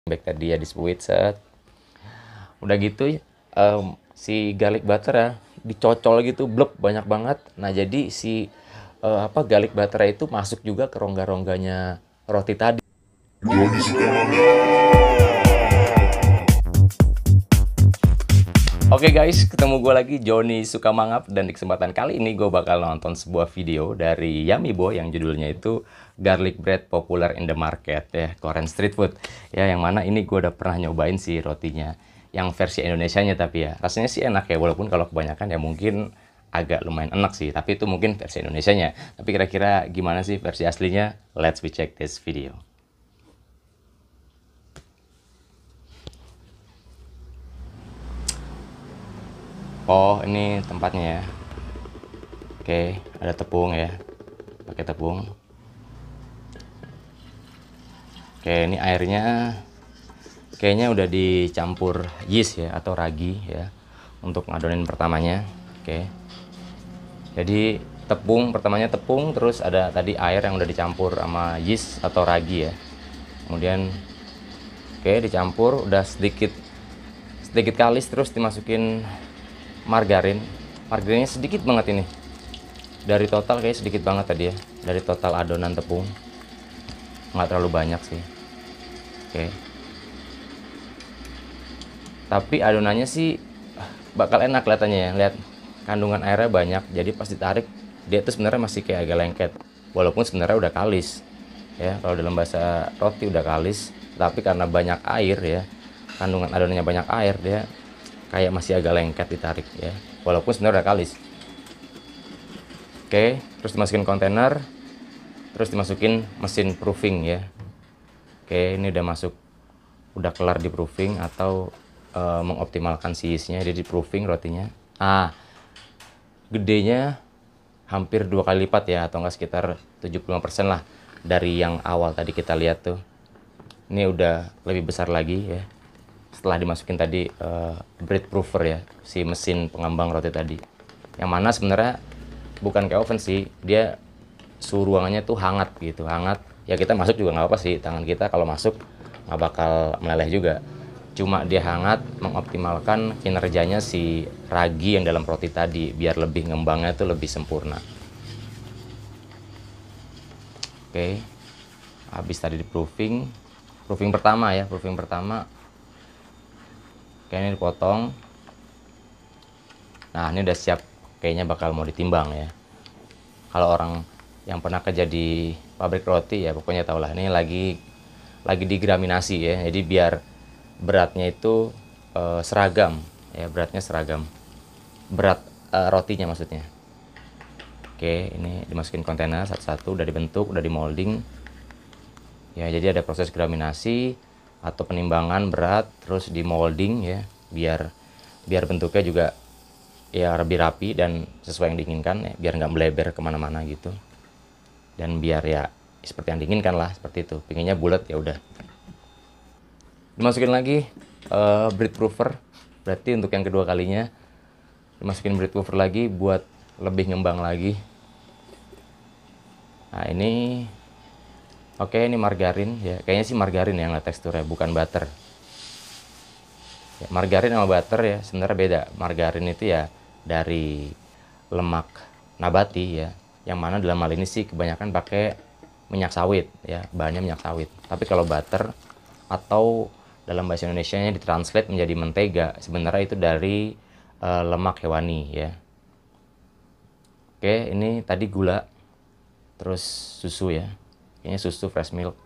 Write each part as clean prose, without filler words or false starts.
back tadi ya di spuit set. Udah gitu si garlic butter ya dicocol gitu blep banyak banget. Nah, jadi si garlic butter itu masuk juga ke rongga-rongganya roti tadi. Oke guys, ketemu gue lagi Joni Sukamangap, dan di kesempatan kali ini gue bakal nonton sebuah video dari Yummy Boy yang judulnya itu Garlic Bread Popular in the Market ya, Korean Street Food ya, yang mana ini gue udah pernah nyobain sih rotinya yang versi Indonesianya, tapi ya rasanya sih enak ya, walaupun kalau kebanyakan ya mungkin agak lumayan enak sih, tapi itu mungkin versi Indonesianya. Tapi kira-kira gimana sih versi aslinya? Let's we check this video. Oh, ini tempatnya ya. Oke, ada tepung ya. Pakai tepung. Oke, ini airnya kayaknya udah dicampur yeast ya atau ragi ya untuk ngadonin pertamanya. Oke. Jadi tepung pertamanya tepung, terus ada tadi air yang udah dicampur sama yeast atau ragi ya. Kemudian oke, dicampur udah sedikit kalis, terus dimasukin margarin. Margarinnya sedikit banget ini. Dari total kayak sedikit banget tadi ya. Dari total adonan tepung. Nggak terlalu banyak sih. Oke. Tapi adonannya sih bakal enak kelihatannya ya. Lihat, kandungan airnya banyak. Jadi pas ditarik dia tuh sebenarnya masih kayak agak lengket. Walaupun sebenarnya udah kalis. Ya, kalau dalam bahasa roti udah kalis, tapi karena banyak air ya. Kandungan adonannya banyak air, dia kayak masih agak lengket ditarik ya, walaupun sebenarnya udah kalis. Oke, terus dimasukin kontainer, terus dimasukin mesin proofing ya. Oke, ini udah masuk, udah kelar di proofing atau mengoptimalkan si yeastnya, jadi di proofing rotinya. Gedenya hampir 2 kali lipat ya, atau enggak sekitar 75% lah dari yang awal tadi kita lihat tuh. Ini udah lebih besar lagi ya, setelah dimasukin tadi bread proofer ya, si mesin pengembang roti tadi, yang mana sebenarnya bukan kayak oven sih, dia suhu ruangannya tuh hangat gitu, hangat ya. Kita masuk juga nggak apa sih, tangan kita kalau masuk nggak bakal meleleh juga, cuma dia hangat mengoptimalkan kinerjanya si ragi yang dalam roti tadi, biar lebih ngembangnya tuh lebih sempurna. Oke, habis tadi di proofing pertama ya, proofing pertama. Oke, ini dipotong. Nah, ini udah siap, kayaknya bakal mau ditimbang ya. Kalau orang yang pernah kerja di pabrik roti ya pokoknya tau lah, ini lagi digraminasi ya. Jadi biar beratnya itu seragam ya, beratnya seragam. Berat rotinya maksudnya. Oke, ini dimasukin kontainer satu-satu, udah dibentuk, udah di molding. Ya, jadi ada proses graminasi atau penimbangan berat, terus di molding ya, biar bentuknya juga ya lebih rapi dan sesuai yang diinginkan ya, biar nggak melebar kemana-mana gitu, dan biar ya seperti yang diinginkan lah, seperti itu. Pinginnya bulat ya udah dimasukin lagi bread proofer, berarti untuk yang kedua kalinya dimasukin bread proofer lagi buat lebih ngembang lagi. Nah, ini oke, ini margarin ya, kayaknya sih margarin yang teksturnya, bukan butter ya. Margarin sama butter ya sebenarnya beda. Margarin itu ya dari lemak nabati ya, yang mana dalam hal ini sih kebanyakan pakai minyak sawit ya, bahannya minyak sawit. Tapi kalau butter atau dalam bahasa Indonesianya ditranslate menjadi mentega, sebenarnya itu dari lemak hewani ya. Oke, ini tadi gula, terus susu ya, kayaknya susu fresh milk.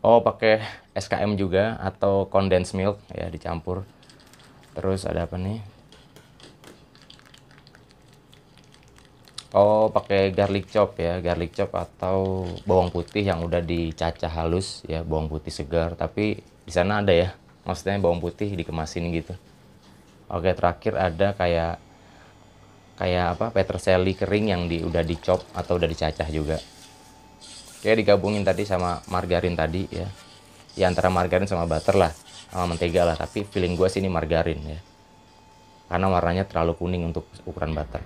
Oh, pakai SKM juga atau condensed milk ya, dicampur. Terus ada apa nih? Oh, pakai garlic chop ya, garlic chop atau bawang putih yang udah dicacah halus ya, bawang putih segar. Tapi di sana ada ya, maksudnya bawang putih dikemasin gitu. Oke, terakhir ada kayak apa, peterselie kering yang udah dicop atau udah dicacah juga. Kayak digabungin tadi sama margarin tadi ya. Ya antara margarin sama butter lah, sama mentega lah, tapi feeling gue sih ini margarin ya, karena warnanya terlalu kuning untuk ukuran butter.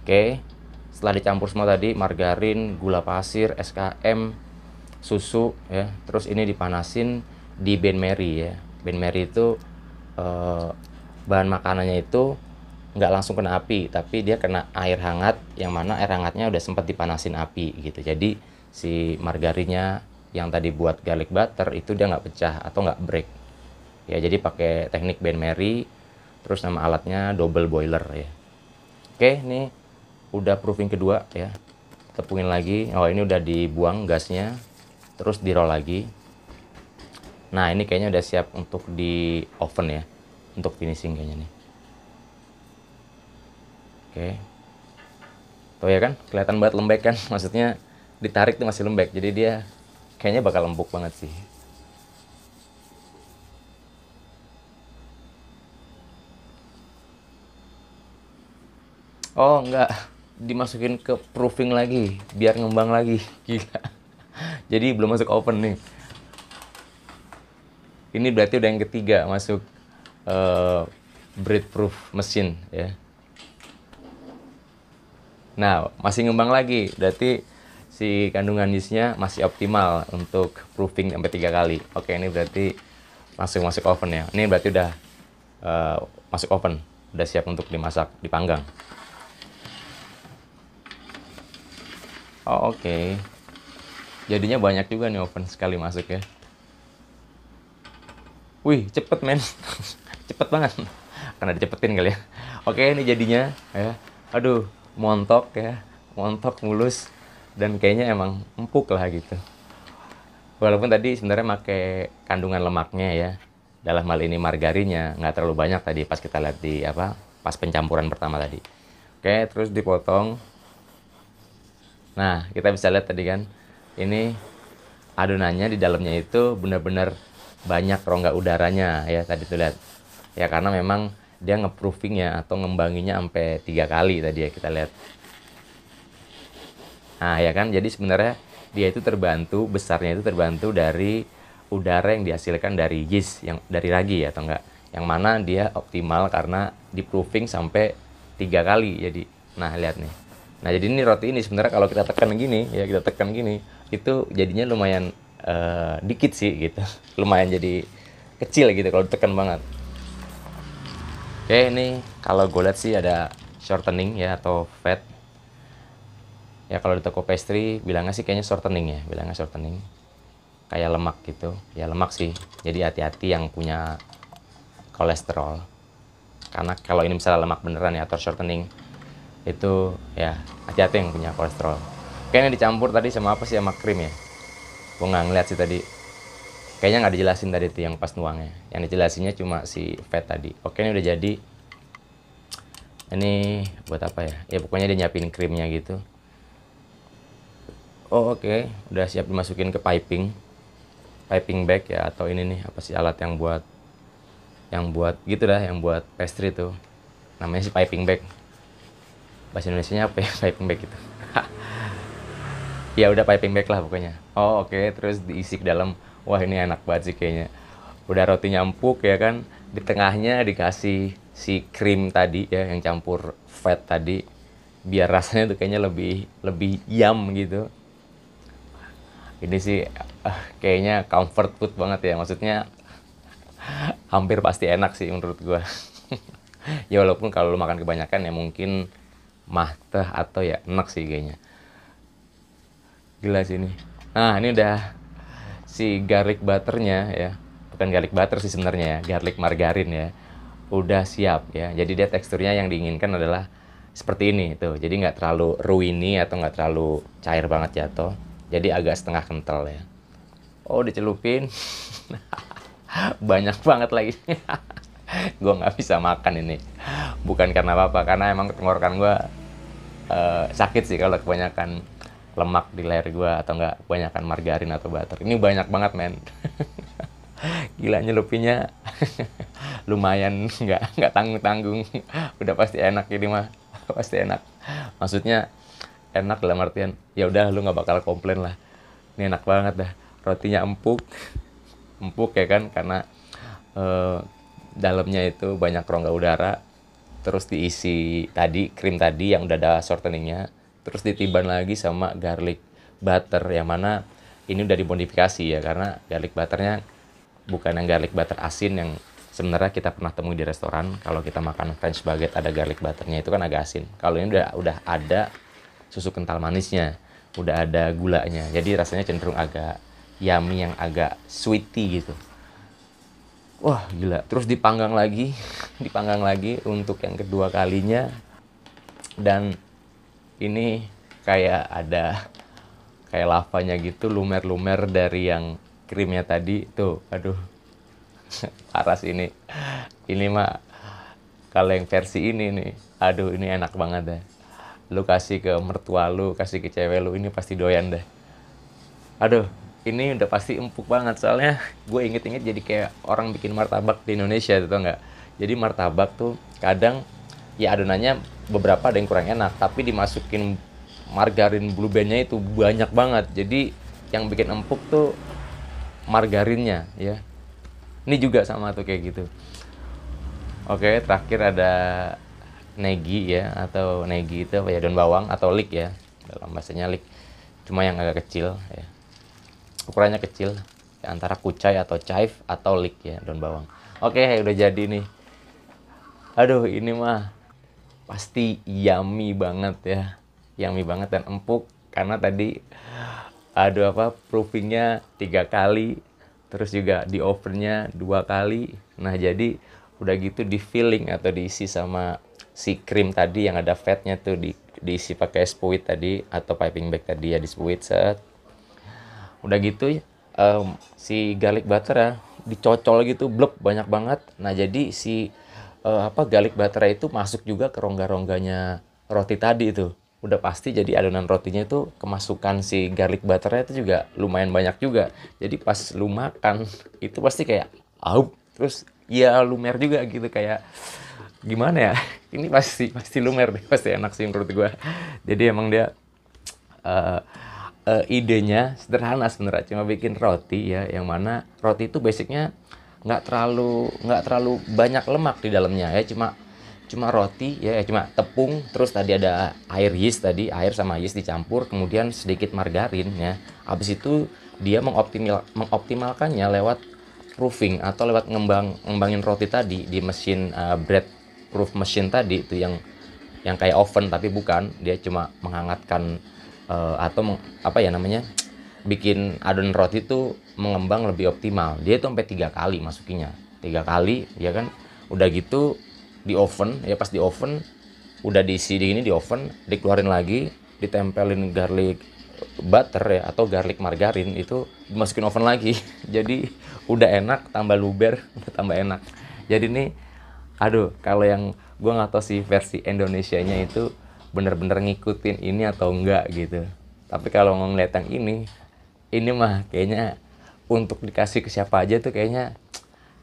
Oke, setelah dicampur semua tadi, margarin, gula pasir, SKM, susu ya, terus ini dipanasin di Ben Mary ya. Ben Mary itu eh, bahan makanannya itu nggak langsung kena api, tapi dia kena air hangat, yang mana air hangatnya udah sempat dipanasin api gitu. Jadi si margarinnya yang tadi buat garlic butter itu dia nggak pecah atau nggak break ya. Jadi pakai teknik Ben Mary, terus nama alatnya double boiler ya. Oke, ini udah proofing kedua ya. Tepungin lagi. Oh, ini udah dibuang gasnya, terus di roll lagi. Nah, ini kayaknya udah siap untuk di oven ya, untuk finishing kayaknya nih. Oke, tuh ya kan, kelihatan banget lembek kan. Maksudnya ditarik tuh masih lembek, jadi dia kayaknya bakal empuk banget sih. Oh enggak, dimasukin ke proofing lagi biar ngembang lagi. Gila. Jadi belum masuk oven nih. Ini berarti udah yang ketiga masuk bread proof mesin ya. Nah, masih ngembang lagi. Berarti si kandungan yeastnya masih optimal untuk proofing sampai 3 kali. Oke, ini berarti langsung masuk oven ya. Ini berarti udah masuk oven, udah siap untuk dimasak, dipanggang. Oh, oke. Jadinya banyak juga nih oven sekali masuk ya. Wih, cepet men. Cepet banget. Karena dicepetin kali ya. Oke, ini jadinya ya. Aduh, montok ya. Montok mulus. Dan kayaknya emang empuk lah gitu. Walaupun tadi sebenarnya pakai kandungan lemaknya ya. Dalam hal ini margarinnya nggak terlalu banyak tadi pas kita lihat di apa, pas pencampuran pertama tadi. Oke, terus dipotong. Nah, kita bisa lihat tadi kan. Ini adonannya di dalamnya itu benar-benar banyak rongga udaranya ya tadi tuh lihat. Ya karena memang dia ngeproofingnya atau ngembanginnya sampai 3 kali tadi ya kita lihat. Nah ya kan, jadi sebenarnya dia itu terbantu, besarnya itu terbantu dari udara yang dihasilkan dari yeast, yang dari ragi ya atau enggak. Yang mana dia optimal karena diproofing sampai 3 kali. Jadi nah lihat nih. Nah jadi ini roti ini sebenarnya kalau kita tekan gini ya, kita tekan gini itu jadinya lumayan dikit sih gitu. Lumayan jadi kecil gitu kalau ditekan banget. Oke, ini kalau gue lihat sih ada shortening ya atau fat. Ya kalau di toko pastry bilangnya sih kayaknya shortening ya, bilangnya shortening. Kayak lemak gitu. Ya lemak sih. Jadi hati-hati yang punya kolesterol. Karena kalau ini misalnya lemak beneran ya atau shortening itu ya hati-hati yang punya kolesterol. Kayaknya dicampur tadi sama apa sih, sama krim ya. Gue nggak ngeliat sih tadi. Kayaknya nggak dijelasin tadi tuh yang pas nuangnya. Yang dijelasinnya cuma si fat tadi. Oke, ini udah jadi. Ini buat apa ya? Ya pokoknya dia nyiapin krimnya gitu. Oh oke, udah siap dimasukin ke piping bag ya, atau ini nih apa sih alat yang buat gitu dah, yang buat pastry tuh. Namanya sih piping bag. Bahasa Indonesianya apa ya piping bag gitu. Ya udah piping bag lah pokoknya. Oh oke, terus diisi ke dalam. Wah ini enak banget sih kayaknya. Udah rotinya empuk ya kan. Di tengahnya dikasih si krim tadi ya yang campur fat tadi. Biar rasanya tuh kayaknya lebih yum gitu. Ini sih kayaknya comfort food banget ya. Maksudnya hampir pasti enak sih menurut gua. Ya walaupun kalau lu makan kebanyakan ya mungkin mah teh atau ya enak sih kayaknya. Gila sih ini. Nah ini udah si garlic butternya ya, bukan garlic butter sih sebenarnya ya, garlic margarin ya, udah siap ya. Jadi dia teksturnya yang diinginkan adalah seperti ini tuh. Jadi nggak terlalu ruini atau nggak terlalu cair banget jatuh. Jadi agak setengah kental ya. Oh dicelupin, banyak banget lagi. Gue nggak bisa makan ini. Bukan karena apa, karena emang tenggorokan gue sakit sih kalau kebanyakan lemak di leher gue atau enggak kebanyakan margarin atau butter. Ini banyak banget men. Gila nyelupinnya lumayan, nggak tanggung tanggung. Udah pasti enak ini mah, pasti enak. Maksudnya enak dalam artian ya udah lu nggak bakal komplain lah. Ini enak banget dah, rotinya empuk empuk ya kan, karena dalamnya itu banyak rongga udara, terus diisi tadi krim tadi yang udah ada shorteningnya, terus ditiban lagi sama garlic butter yang mana ini udah dimodifikasi ya, karena garlic butternya bukan yang garlic butter asin yang sebenarnya kita pernah temui di restoran. Kalau kita makan French baguette ada garlic butternya, itu kan agak asin. Kalau ini udah ada susu kental manisnya, udah ada gulanya, jadi rasanya cenderung agak yummy, yang agak sweety gitu. Wah gila, terus dipanggang lagi dipanggang lagi untuk yang kedua kalinya. Dan ini kayak ada kayak lavanya gitu, lumer-lumer dari yang krimnya tadi tuh. Aduh parah sih ini mah. Kalau yang versi ini nih, aduh ini enak banget deh. Lu kasih ke mertua lu, kasih ke cewek lu, ini pasti doyan deh. Aduh, ini udah pasti empuk banget. Soalnya gue inget-inget jadi kayak orang bikin martabak di Indonesia, tau nggak? Jadi martabak tuh kadang ya adonannya beberapa ada yang kurang enak, tapi dimasukin margarin blue band-nya itu banyak banget. Jadi yang bikin empuk tuh margarinnya ya. Ini juga sama tuh kayak gitu. Oke, terakhir ada negi ya, atau negi itu apa ya, daun bawang atau leek ya, dalam bahasanya leek, cuma yang agak kecil ya, ukurannya kecil ya, antara kucai atau chive atau leek ya, daun bawang. Oke, udah jadi nih. Aduh ini mah pasti yummy banget ya, yummy banget dan empuk karena tadi aduh apa, proofingnya 3 kali, terus juga di ovennya 2 kali. Nah jadi udah gitu di filling atau diisi sama si krim tadi yang ada fatnya tuh, diisi pakai spuit tadi atau piping bag tadi ya, di spuit set. Udah gitu si garlic butter ya dicocol gitu, blok banyak banget. Nah jadi si garlic butter itu masuk juga ke rongga-rongganya roti tadi itu. Udah pasti jadi adonan rotinya itu kemasukan si garlic butternya itu juga lumayan banyak juga. Jadi pas lu makan itu pasti kayak terus ya lumer juga gitu, kayak gimana ya, ini pasti lumer deh, pasti enak sih menurut gue. Jadi emang dia idenya sederhana sebenarnya, cuma bikin roti ya, yang mana roti itu basicnya nggak terlalu banyak lemak di dalamnya ya, cuma roti ya, cuma tepung, terus tadi ada air sama yeast dicampur, kemudian sedikit margarin ya. Habis itu dia mengoptimalkannya lewat proofing atau lewat ngembangin roti tadi di mesin bread proof machine tadi itu, yang kayak oven tapi bukan, dia cuma menghangatkan bikin adonan roti itu mengembang lebih optimal. Dia itu sampai 3 kali masukinya, 3 kali ya kan. Udah gitu di oven ya, pas di oven udah diisi di oven, dikeluarin lagi, ditempelin garlic butter ya atau garlic margarin, itu dimasukin oven lagi. Jadi udah enak, tambah luber, udah tambah enak. Jadi nih aduh, kalau yang gue nggak tahu sih versi Indonesianya itu bener-bener ngikutin ini atau enggak gitu. Tapi kalau ngeliat yang ini mah kayaknya untuk dikasih ke siapa aja tuh kayaknya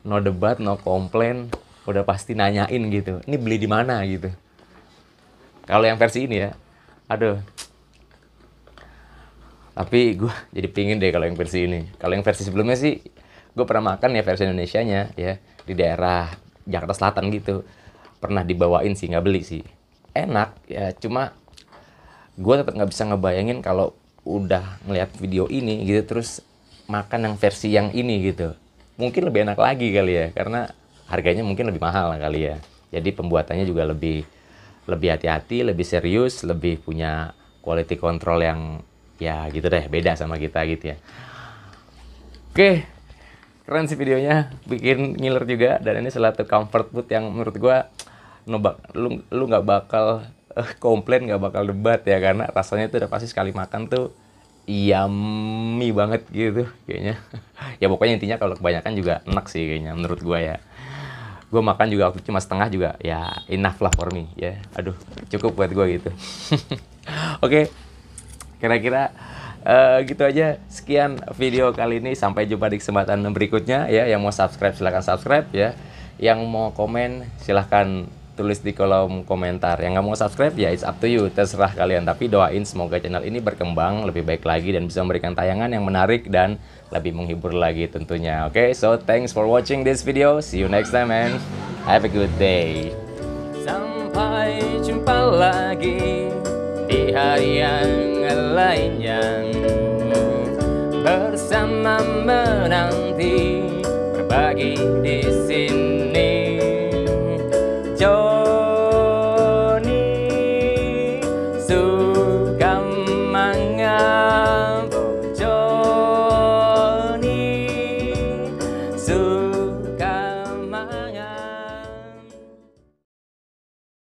no debat, no komplain, udah pasti nanyain gitu, ini beli di mana gitu. Kalau yang versi ini ya, aduh. Tapi gue jadi pingin deh kalau yang versi ini. Kalau yang versi sebelumnya sih gue pernah makan ya versi Indonesianya ya, di daerah Jakarta Selatan gitu. Pernah dibawain sih, nggak beli sih. Enak ya, cuma gue tetap nggak bisa ngebayangin kalau udah ngeliat video ini gitu terus makan yang versi yang ini gitu. Mungkin lebih enak lagi kali ya, karena harganya mungkin lebih mahal lah kali ya. Jadi pembuatannya juga lebih hati-hati, lebih serius, lebih punya quality control yang ya gitu deh, beda sama kita gitu ya. Oke, keren sih videonya, bikin ngiler juga. Dan ini salah satu comfort food yang menurut gue lu nggak bakal komplain, nggak bakal debat ya, karena rasanya tuh udah pasti sekali makan tuh yummy banget gitu kayaknya. Ya pokoknya intinya kalau kebanyakan juga enak sih kayaknya menurut gue ya. Gue makan juga waktu cuma setengah juga ya enough lah for me ya. Aduh cukup buat gue gitu. Oke, kira-kira gitu aja. Sekian video kali ini, sampai jumpa di kesempatan berikutnya ya. Yang mau subscribe silahkan subscribe ya, yang mau komen silahkan tulis di kolom komentar. Yang nggak mau subscribe ya it's up to you, terserah kalian. Tapi doain semoga channel ini berkembang lebih baik lagi dan bisa memberikan tayangan yang menarik dan lebih menghibur lagi tentunya. Oke, so thanks for watching this video. See you next time and have a good day. Sampai jumpa lagi di hari yang lainnya, bersama menanti lagi di sini. Joni suka mangap, Joni suka